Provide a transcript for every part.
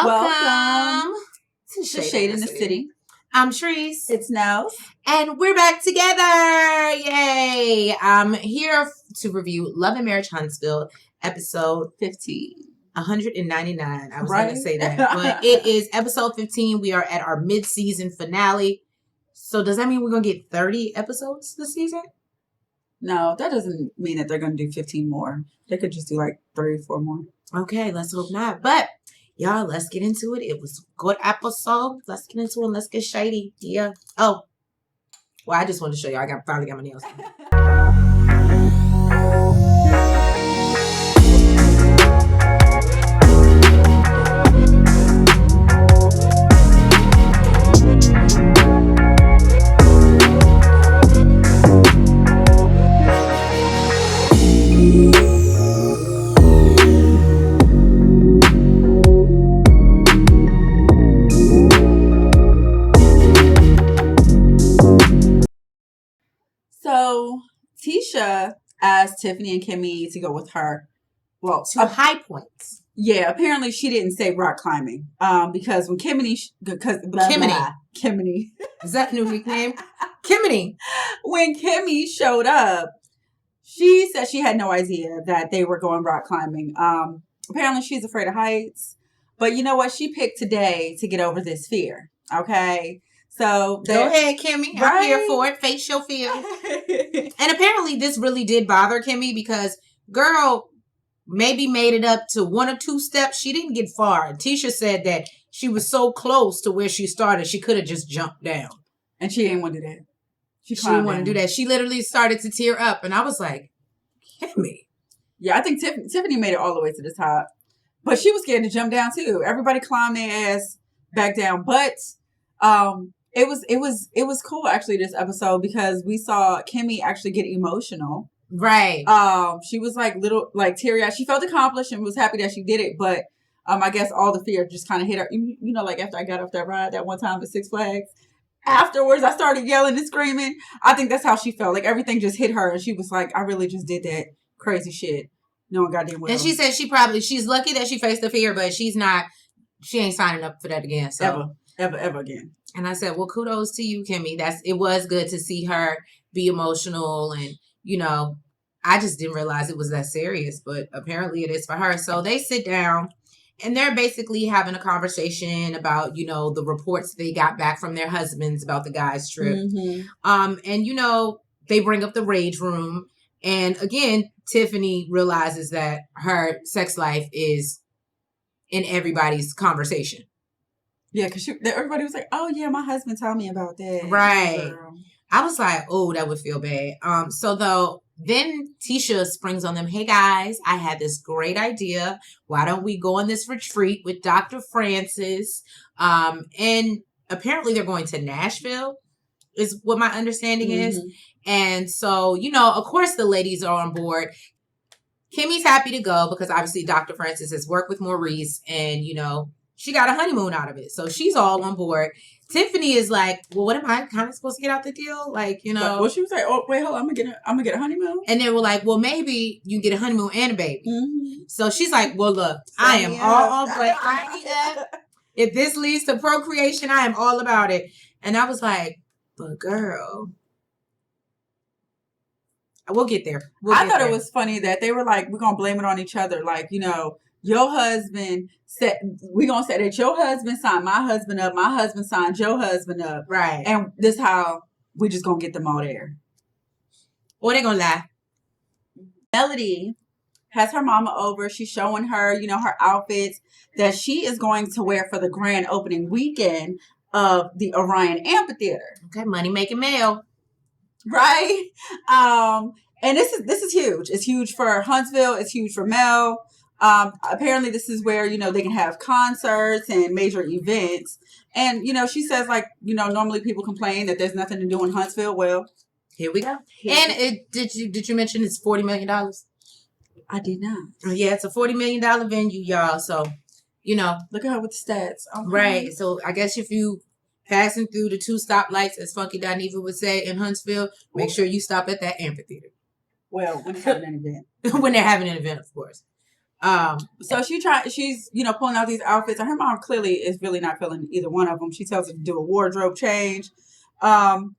Welcome to Shadeinthecity. I'm Treese. It's Mels. And we're back together. Yay. I'm here to review Love and Marriage Huntsville, episode 15. 199. I was going to say that. But it is episode 15. We are at our mid-season finale. So does that mean we're going to get 30 episodes this season? No, that doesn't mean that they're going to do 15 more. They could just do like 3 or 4 more. Okay, let's hope not. But y'all, let's get into it. It was a good episode. Let's get into it. Let's get shady. Yeah. Oh. Well, I just wanted to show you. I finally got my nails So, Tisha asked Tiffany and Kimmy to go with her. Well, to High Points. Yeah, apparently she didn't say rock climbing. Because when Kimmy, Kimmy. Is that a new nickname? Kimmy. When Kimmy showed up, she said she had no idea that they were going rock climbing. Apparently she's afraid of heights. But you know what? She picked today to get over this fear. Okay? So go ahead, Kimmy. Right? I'm here for it. Face your fear. And apparently this really did bother Kimmy because, girl, maybe made it up to 1 or 2 steps. She didn't get far. Tisha said that she was so close to where she started, she could have just jumped down. And she didn't want to do that. She didn't want to do that. She literally started to tear up. And I was like, Kimmy. Yeah, I think Tiffany made it all the way to the top. But she was scared to jump down too. Everybody climbed their ass back down. But it was cool actually this episode because we saw Kimmy actually get emotional. Right. She was like teary-eyed. She felt accomplished and was happy that she did it, but I guess all the fear just kind of hit her. You know, like after I got off that ride that one time at Six Flags, afterwards I started yelling and screaming. I think that's how she felt. Like everything just hit her, and she was like, "I really just did that crazy shit." No one goddamn well. And she said she's lucky that she faced the fear, but she ain't signing up for that again. So ever again. And I said, well, kudos to you, Kimmy. It was good to see her be emotional. And, you know, I just didn't realize it was that serious, but apparently it is for her. So they sit down and they're basically having a conversation about, you know, the reports they got back from their husbands about the guy's trip. Mm-hmm. And, you know, they bring up the rage room. And again, Tiffany realizes that her sex life is in everybody's conversation. Yeah, because everybody was like, oh, yeah, my husband told me about that. Right. I was like, oh, that would feel bad. Then Tisha springs on them. Hey, guys, I had this great idea. Why don't we go on this retreat with Dr. Francis? And apparently they're going to Nashville is what my understanding is. And so, you know, of course the ladies are on board. Kimmy's happy to go because obviously Dr. Francis has worked with Maurice and, you know, she got a honeymoon out of it. So she's all on board. Tiffany is like, well, what am I kind of supposed to get out the deal? Like, you know. Well, she was like, oh, wait, hold on. I'm gonna get a honeymoon. And they were like, well, maybe you get a honeymoon and a baby. Mm-hmm. So she's like, well, look, I am all on board. If this leads to procreation, I am all about it. And I was like, but girl. We'll get there. I thought it was funny that they were like, we're going to blame it on each other. Like, you know, your husband said, we're going to say that your husband signed my husband up. My husband signed your husband up. Right. And this how we just going to get them all there. Or they going to lie. Melody has her mama over. She's showing her, you know, her outfits that she is going to wear for the grand opening weekend of the Orion Amphitheater. Okay, money making mail. Right? And this is huge. It's huge for Huntsville. It's huge for Mel. Apparently this is where, you know, they can have concerts and major events. And, you know, she says like, you know, normally people complain that there's nothing to do in Huntsville. Well, here we go. And did you mention it's $40 million? I did not. Yeah, it's a $40 million venue, y'all. So, you know. Look at her with the stats. Okay. Right. So I guess if you passing through the 2 stoplights, as Funky Dineva would say in Huntsville, make sure you stop at that amphitheater. Well, when they're having an event. When they're having an event, of course. So she's, pulling out these outfits, and her mom clearly is really not feeling either one of them. She tells her to do a wardrobe change. And,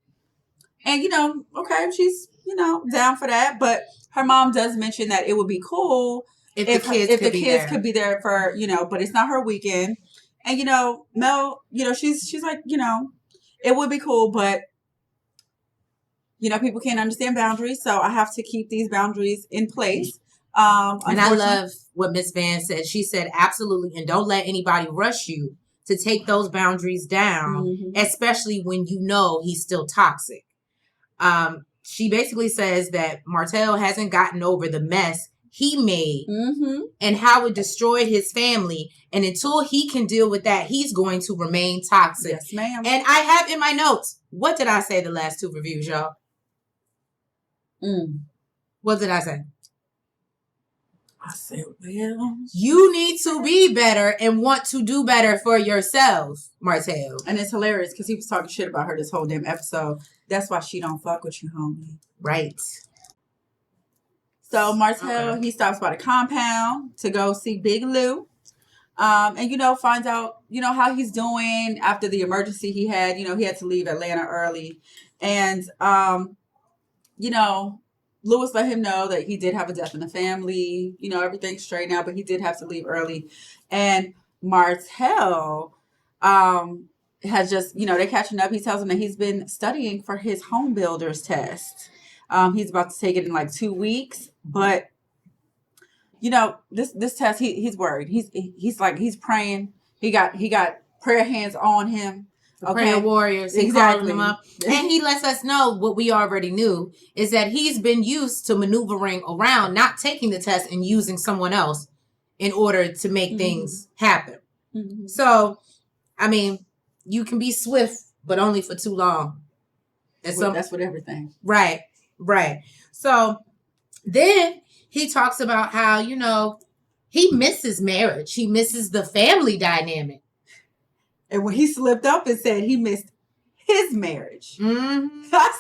okay, she's, down for that. But her mom does mention that it would be cool if the kids could be there for, but it's not her weekend. And, Mel, she's like, it would be cool, but, people can't understand boundaries. So I have to keep these boundaries in place. And I love what Miss Van said. She said, absolutely. And don't let anybody rush you to take those boundaries down, especially when you know he's still toxic. She basically says that Martell hasn't gotten over the mess he made and how it destroyed his family. And until he can deal with that, he's going to remain toxic. Yes, ma'am. And I have in my notes, what did I say the last 2 reviews, y'all? What did I say? I said, well, you need to be better and want to do better for yourself, Martell. And it's hilarious because he was talking shit about her this whole damn episode. That's why she don't fuck with you, homie. Right. So Martell, he stops by the compound to go see Big Lou. And, finds out, how he's doing after the emergency he had. He had to leave Atlanta early. And, Lewis let him know that he did have a death in the family. Everything's straight now, but he did have to leave early. And Martell has just, they're catching up. He tells him that he's been studying for his home builder's test. He's about to take it in like 2 weeks. But, this test, he's worried. He's praying. He got prayer hands on him. Prayer warriors. He's calling them up. And he lets us know what we already knew is that he's been used to maneuvering around, not taking the test and using someone else in order to make things happen. So, I mean, you can be swift, but only for too long. That's with everything. Right. So then he talks about how, he misses marriage. He misses the family dynamic. And when he slipped up and said he missed his marriage, I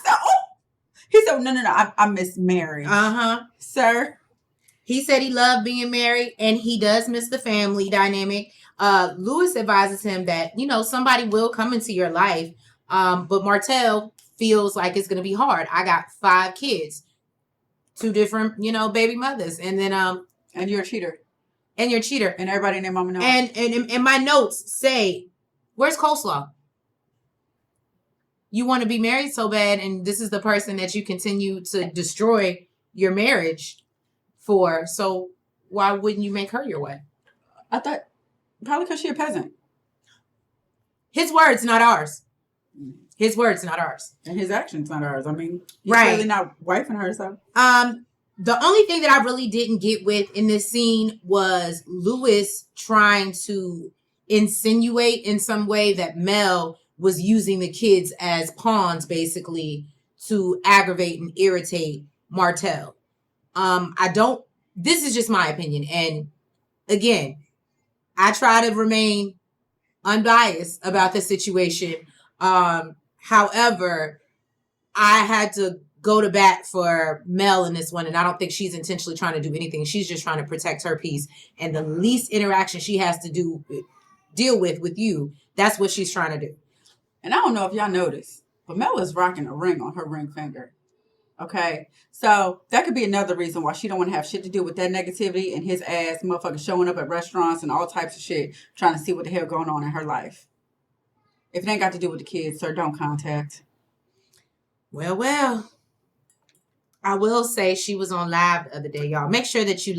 said, he said, no, I miss marriage. Sir. He said he loved being married and he does miss the family dynamic. Lewis advises him that, somebody will come into your life. But Martell feels like it's going to be hard. I got 5 kids, 2 different, baby mothers. And then, and you're a cheater. And you're a cheater. And everybody and their mama knows. And my notes say, where's coleslaw? You want to be married so bad, and this is the person that you continue to destroy your marriage for. So why wouldn't you make her your wife? I thought probably because she's a peasant. His words, not ours. His words, not ours. And his actions, not ours. I mean, he's really not wifing her. So. The only thing that I really didn't get with in this scene was Lewis trying to insinuate in some way that Mel was using the kids as pawns, basically, to aggravate and irritate Martell. This is just my opinion. And again, I try to remain unbiased about the situation. However, I had to go to bat for Mel in this one, and I don't think she's intentionally trying to do anything. She's just trying to protect her peace. And the least interaction she has to deal with you, that's what she's trying to do. And I don't know if y'all noticed, but Mel is rocking a ring on her ring finger. Okay, so that could be another reason why she don't want to have shit to do with that negativity and his ass motherfucker showing up at restaurants and all types of shit, trying to see what the hell going on in her life. If it ain't got to do with the kids, sir, don't contact. Well, I will say she was on live the other day, y'all. Make sure that you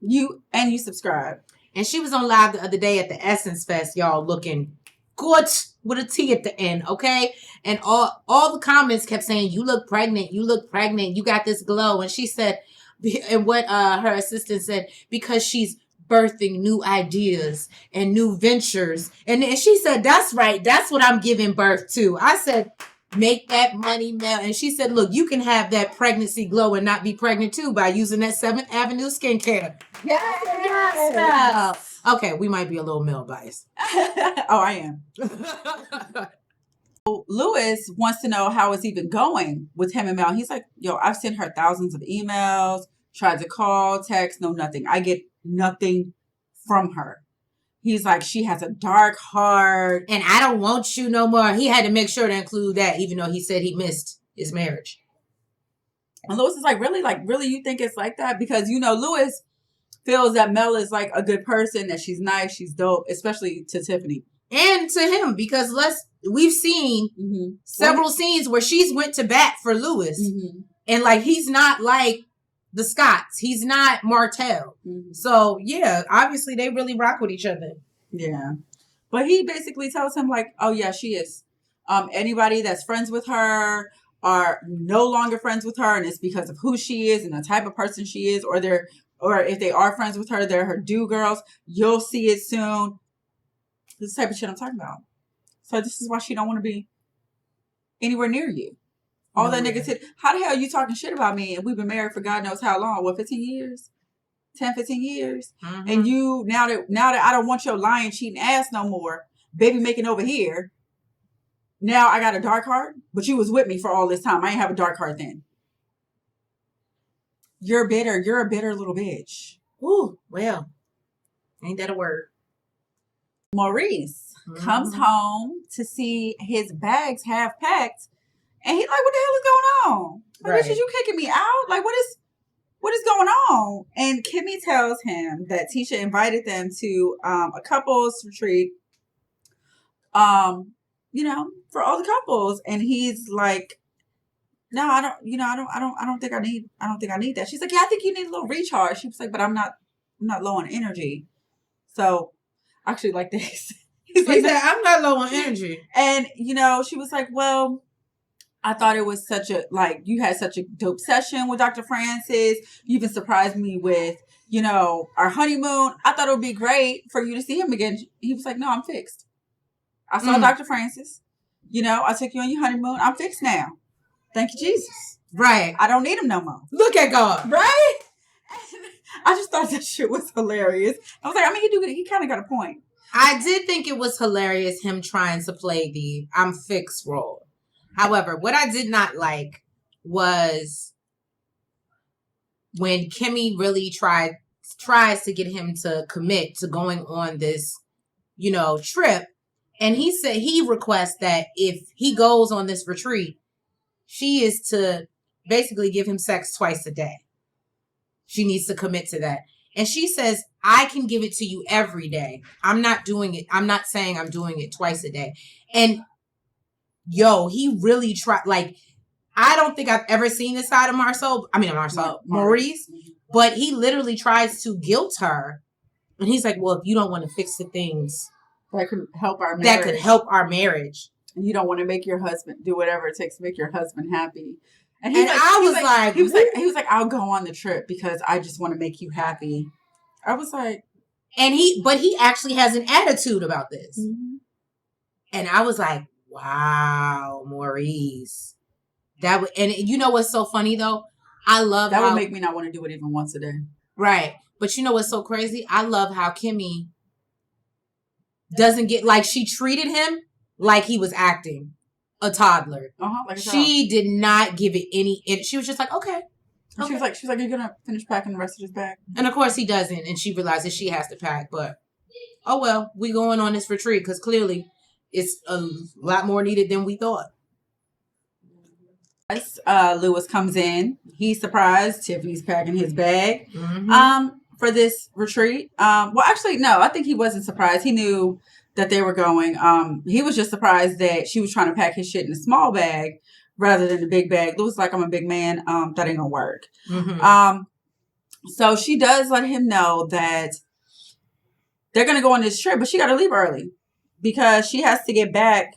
you subscribe. And she was on live the other day at the Essence Fest, y'all, looking good with a T at the end, okay? And all the comments kept saying, you look pregnant, you got this glow. And she said, and what her assistant said, because she's birthing new ideas and new ventures. And she said, that's right, that's what I'm giving birth to. I said, make that money, Mel. And she said, look, you can have that pregnancy glow and not be pregnant too by using that 7th Avenue skincare. Yes. Okay, we might be a little Mel biased. Oh, I am. Lewis wants to know how it's even going with him and Mel. He's like, yo, I've sent her thousands of emails, tried to call, text, no nothing. I get nothing from her. He's like, she has a dark heart. And I don't want you no more. He had to make sure to include that, even though he said he missed his marriage. And Lewis is like, really, you think it's like that? Because, Lewis feels that Mel is like a good person, that she's nice, she's dope, especially to Tiffany. And to him, because we've seen several scenes where she's went to bat for Lewis. And like, he's not like the Scotts. He's not Martell. So yeah, obviously they really rock with each other. Yeah. But he basically tells him like, oh yeah, she is. Anybody that's friends with her are no longer friends with her, and it's because of who she is and the type of person she is, or if they are friends with her, they're her do girls. You'll see it soon. This type of shit I'm talking about. So this is why she don't want to be anywhere near you. All that negativity. How the hell are you talking shit about me? And we've been married for God knows how long. What, 15 years? 10, 15 years? And you, now that I don't want your lying, cheating ass no more, baby making over here, now I got a dark heart? But you was with me for all this time. I ain't have a dark heart then. You're bitter. You're a bitter little bitch. Ooh, well, ain't that a word? Maurice comes home to see his bags half packed. And he's like, what the hell is going on? Like, bitch, you kicking me out? Like, what is going on? And Kimmy tells him that Tisha invited them to a couples retreat, for all the couples. And he's like, no, I don't think I need that. She's like, yeah, I think you need a little recharge. She was like, but I'm not low on energy. So I actually like this. He said, I'm not low on energy. And, she was like, well, I thought it was you had such a dope session with Dr. Francis. You even surprised me with, our honeymoon. I thought it would be great for you to see him again. He was like, no, I'm fixed. I saw Dr. Francis. I took you on your honeymoon. I'm fixed now. Thank you, Jesus. Right. I don't need him no more. Look at God. Right? I just thought that shit was hilarious. I was like, he kind of got a point. I did think it was hilarious him trying to play the I'm fixed role. However, what I did not like was when Kimmy really tries to get him to commit to going on this, trip. And he said he requests that if he goes on this retreat, she is to basically give him sex twice a day. She needs to commit to that. And she says, I can give it to you every day. I'm not doing it. I'm not saying I'm doing it twice a day. And he really tried. Like, I don't think I've ever seen this side of Maurice, but he literally tries to guilt her. And he's like, well, if you don't want to fix the things that could help our marriage. And you don't want to make your husband do whatever it takes to make your husband happy. And he was like, I'll go on the trip because I just want to make you happy. I was like, but he actually has an attitude about this. And I was like, wow, Maurice. And you know what's so funny though? I love that would make me not want to do it even once a day. Right. But you know what's so crazy? I love how Kimmy doesn't get, like, she treated him like he was acting a toddler. Like she did not give it any. She was just like, okay. She was like, you're gonna finish packing the rest of this bag. And of course he doesn't, and she realizes she has to pack. But oh well, we going on this retreat because clearly it's a lot more needed than we thought. Lewis comes in. He's surprised Tiffany's packing his bag for this retreat. Well, actually, no, I think he wasn't surprised. He knew that they were going. He was just surprised that she was trying to pack his shit in a small bag rather than the big bag. Lewis like, I'm a big man. That ain't gonna work. So she does let him know that they're gonna go on this trip, but she got to leave early because she has to get back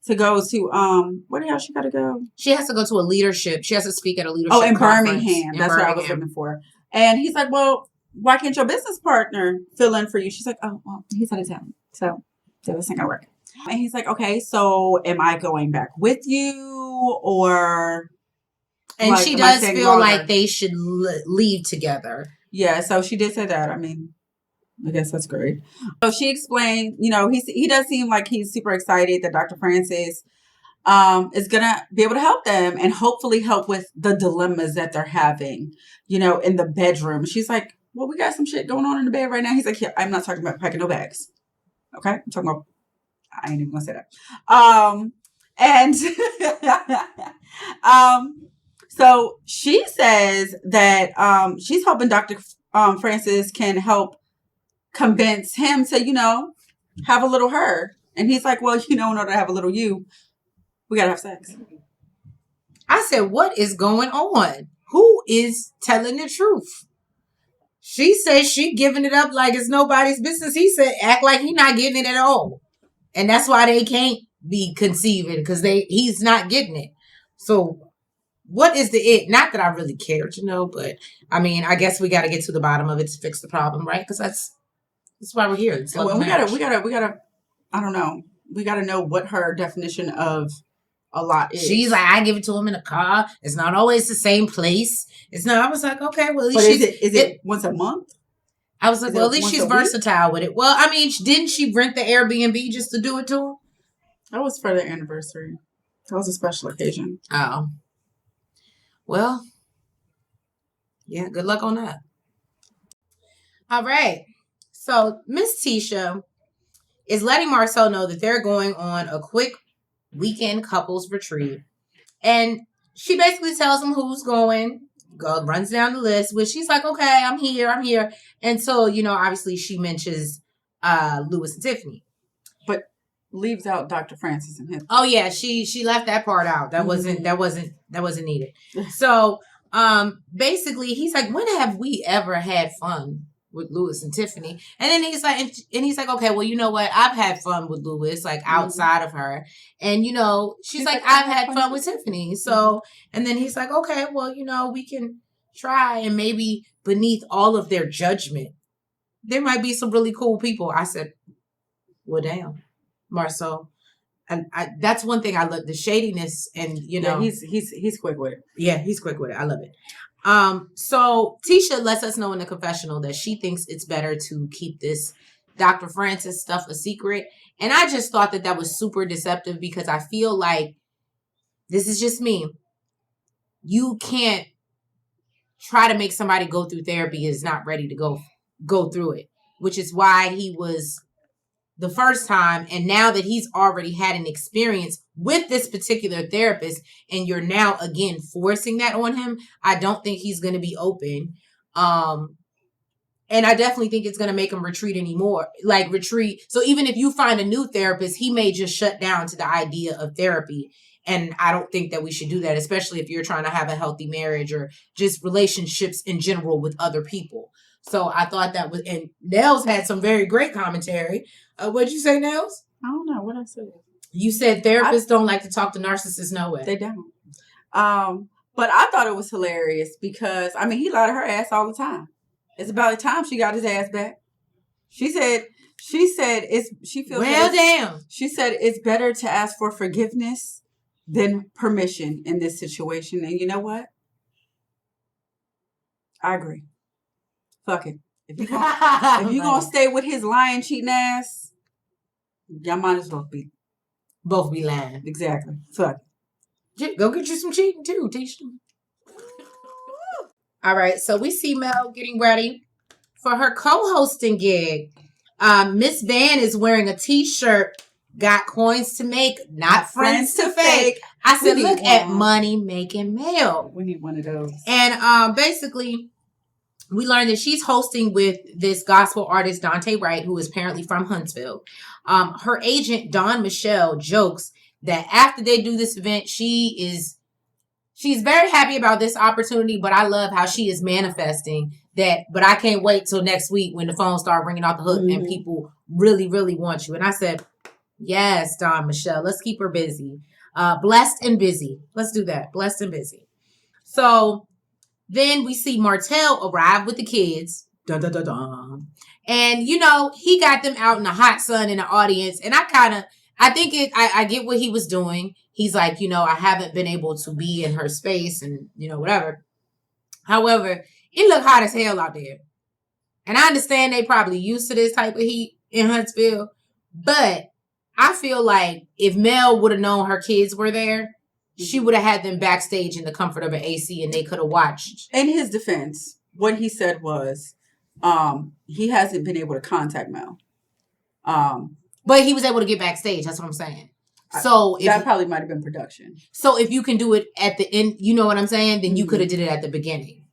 to go to where the hell she got to go? She has to go to a leadership. She has to speak at a leadership. Oh, in conference. Birmingham. That's what I was looking for. And he's like, well, why can't your business partner fill in for you? She's like, oh, well, he's out of town, so this ain't gonna work. And he's like, okay, so am I going back with you or? And she does feel like they should leave together. Yeah, so she did say that. I mean, I guess that's great. So she explained, he does seem like he's super excited that Dr. Francis is going to be able to help them and hopefully help with the dilemmas that they're having, in the bedroom. She's like, well, we got some shit going on in the bed right now. He's like, yeah, I'm not talking about packing no bags. Okay? I'm talking about, I ain't even gonna say that. And so she says that she's hoping Dr. Francis can help convince him to, have a little her. And he's like, well, in order to have a little you, we gotta have sex. I said, what is going on? Who is telling the truth? She says she giving it up like it's nobody's business. He said, act like he not getting it at all. And that's why they can't be conceiving, because he's not getting it. So what is the it? Not that I really care to know, but I mean, I guess we got to get to the bottom of it to fix the problem, right? Because that's why we're here. Well, we gotta, I don't know. We gotta know what her definition of a lot is. She's like, I give it to him in a car. It's not always the same place. It's not. I was like, okay, well, at least is it once a month? I was like, well, at least she's versatile with it. Well, I mean, didn't she rent the Airbnb just to do it to him? That was for their anniversary. That was a special occasion. Oh. Well, yeah, good luck on that. All right. So Miss Tisha is letting Marcel know that they're going on a quick weekend couples retreat. And she basically tells him who's going, runs down the list, which she's like, okay, I'm here. And so, obviously she mentions Louis and Tiffany. But leaves out Dr. Francis and him. Oh yeah, she left that part out. That wasn't needed. So basically he's like, when have we ever had fun with Louis and Tiffany? And then he's like, okay, well, you know what? I've had fun with Louis, like outside of her. And she's like, I've had fun with Tiffany. So and then he's like, okay, well, we can try, and maybe beneath all of their judgment, there might be some really cool people. I said, well, damn, Marcel. And that's one thing I love, the shadiness, and he's quick with it. Yeah, he's quick with it. I love it. So Tisha lets us know in the confessional that she thinks it's better to keep this Dr. Francis stuff a secret. And I just thought that was super deceptive, because I feel like, this is just me, you can't try to make somebody go through therapy is not ready to go through it, which is why he was the first time. And now that he's already had an experience with this particular therapist, and you're now again forcing that on him, I don't think he's going to be open. And I definitely think it's going to make him retreat. So even if you find a new therapist, he may just shut down to the idea of therapy. And I don't think that we should do that, especially if you're trying to have a healthy marriage or just relationships in general with other people. So I thought that was, and Nels had some very great commentary. What'd you say, Nels? I don't know what I said. You said therapists don't like to talk to narcissists, no way. They don't. But I thought it was hilarious because, he lied to her ass all the time. It's about the time she got his ass back. She said she feels damn. She said it's better to ask for forgiveness than permission in this situation. And you know what? I agree. Fuck it. If you're gonna stay with his lying, cheating ass, y'all might as well both be lying. Exactly. Fuck it. Go get you some cheating too, Tisha. All right, so we see Mel getting ready for her co-hosting gig. Miss Van is wearing a t-shirt, got coins to make, not friends to fake. I said, look at money making Mel. We need one of those. And basically, we learned that she's hosting with this gospel artist, Dante Wright, who is apparently from Huntsville. Her agent, Dawn Michelle, jokes that after they do this event, she's very happy about this opportunity, but I love how she is manifesting that. But I can't wait till next week when the phone start ringing off the hook and people really, really want you. And I said, yes, Dawn Michelle, let's keep her busy. Blessed and busy. Let's do that. Blessed and busy. So then we see Martell arrive with the kids. Dun, dun, dun, dun. And, he got them out in the hot sun in the audience. And I get what he was doing. He's like, I haven't been able to be in her space and, whatever. However, it looked hot as hell out there. And I understand they probably used to this type of heat in Huntsville. But I feel like if Mel would have known her kids were there, she would have had them backstage in the comfort of an AC and they could have watched. In his defense, what he said was, he hasn't been able to contact Mel. But he was able to get backstage. That's what I'm saying. So that probably might have been production. So if you can do it at the end, you know what I'm saying? Then you Mm-hmm. could have did it at the beginning.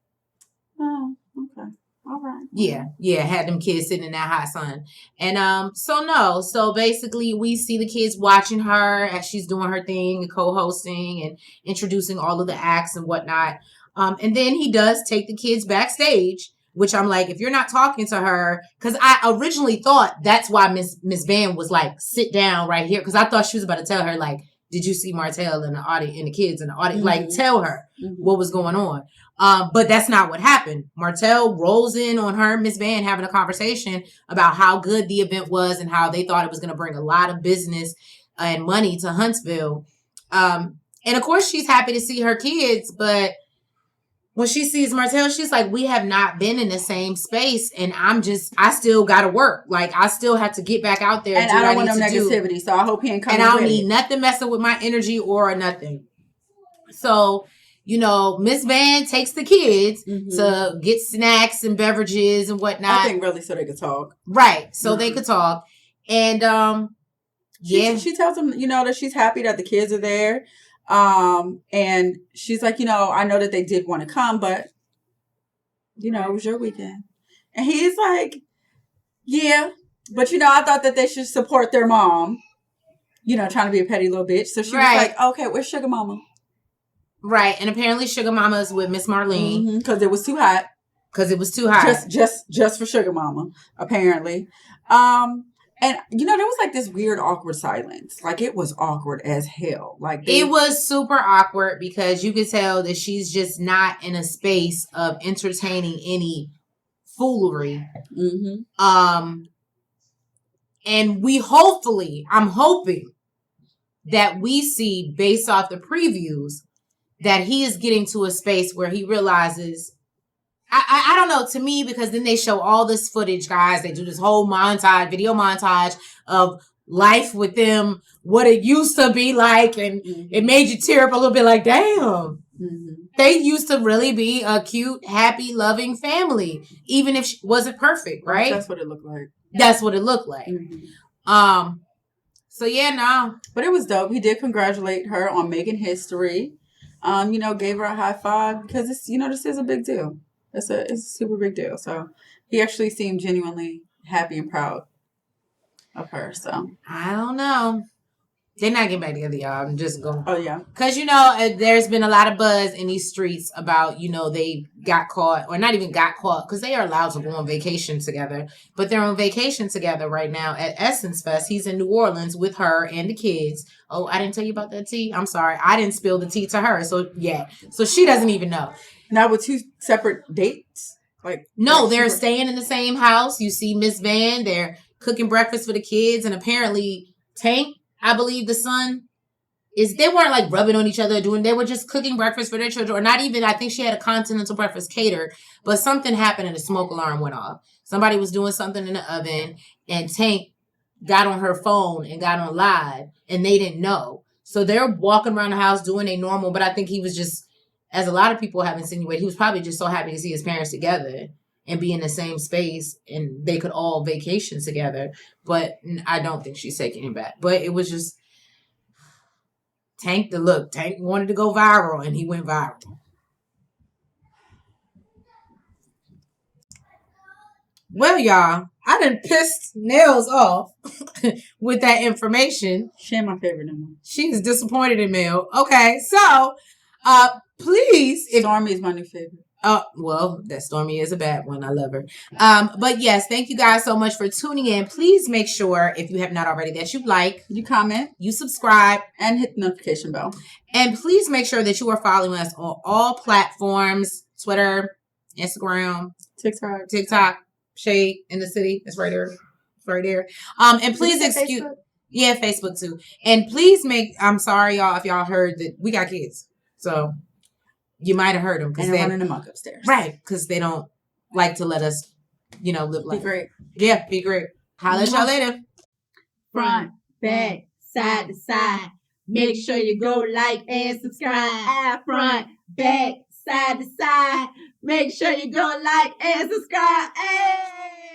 Oh, okay. All right. Yeah. Had them kids sitting in that hot sun. And so basically we see the kids watching her as she's doing her thing and co-hosting and introducing all of the acts and whatnot. And then he does take the kids backstage, which I'm like, if you're not talking to her, because I originally thought that's why Miss Van was like, sit down right here, because I thought she was about to tell her, like, did you see Martell in the audience, and the kids in the audience? Mm-hmm. Like, tell her what was going on. But that's not what happened. Martell rolls in on her, Miss Van, having a conversation about how good the event was and how they thought it was going to bring a lot of business and money to Huntsville. And of course, she's happy to see her kids, but when she sees Martell, she's like, we have not been in the same space, and I still got to work. Like, I still have to get back out there. And I don't want no negativity, so I hope he ain't coming. And I don't need nothing messing with my energy or nothing. So, Miss Van takes the kids to get snacks and beverages and whatnot. I think really so they could talk. Right, so they could talk. And, She tells them, that she's happy that the kids are there. And she's like, I know that they did want to come, but, it was your weekend. And he's like, yeah, but, I thought that they should support their mom, trying to be a petty little bitch. So she was like, okay, where's Sugar Mama? Right. And apparently Sugar Mama is with Miss Marlene. Because it was too hot. Just for Sugar Mama, apparently. And, there was like this weird awkward silence. Like, it was awkward as hell. Like, it was super awkward because you could tell that she's just not in a space of entertaining any foolery. Mm-hmm. And I'm hoping that we see, based off the previews, that he is getting to a space where he realizes, I don't know, to me, because then they show all this footage, guys. They do this whole video montage of life with them, what it used to be like, and it made you tear up a little bit like, damn. They used to really be a cute, happy, loving family, even if she wasn't perfect, right? That's what it looked like. That's what it looked like. So, yeah, no. But it was dope. He did congratulate her on making history. Gave her a high five because, this is a big deal. It's a super big deal. So he actually seemed genuinely happy and proud of her. So I don't know. They're not getting back together, y'all. I'm just going. Oh, yeah. Because, there's been a lot of buzz in these streets about, they got caught, or not even got caught, because they are allowed to go on vacation together. But they're on vacation together right now at Essence Fest. He's in New Orleans with her and the kids. Oh, I didn't tell you about that tea? I'm sorry. I didn't spill the tea to her. So, yeah. So she doesn't even know. Now with 2 separate dates? No, they're staying in the same house. You see Miss Van. They're cooking breakfast for the kids. And apparently Tank, I believe the son, they weren't like rubbing on each other they were just cooking breakfast for their children. Or not even, I think she had a continental breakfast catered. But something happened and the smoke alarm went off. Somebody was doing something in the oven. And Tank got on her phone and got on live. And they didn't know. So they're walking around the house doing a normal. But I think he was just, as a lot of people have insinuated, he was probably just so happy to see his parents together and be in the same space and they could all vacation together. But I don't think she's taking him back. But it was just Tank wanted to go viral and he went viral. Well, y'all, I done pissed Nels off with that information. She ain't my favorite no more. She's disappointed in Mel. Okay, so please. Stormy is my new favorite. Well, that Stormy is a bad one. I love her. But yes, thank you guys so much for tuning in. Please make sure, if you have not already, that you like, you comment, you subscribe, and hit the notification bell. And please make sure that you are following us on all platforms: Twitter, Instagram, TikTok, Shadeinthecity. It's right there. It's right there. And please excuse. Facebook? Yeah, Facebook too. And please I'm sorry, y'all, if y'all heard that we got kids. So you might have heard them because they're running amok upstairs, right? Because they don't like to let us, live life. Be great. Yeah, be great. Holla at y'all later. Front, back, side to side. Make sure you go like and subscribe. Front, back, side to side. Make sure you go like and subscribe. Hey!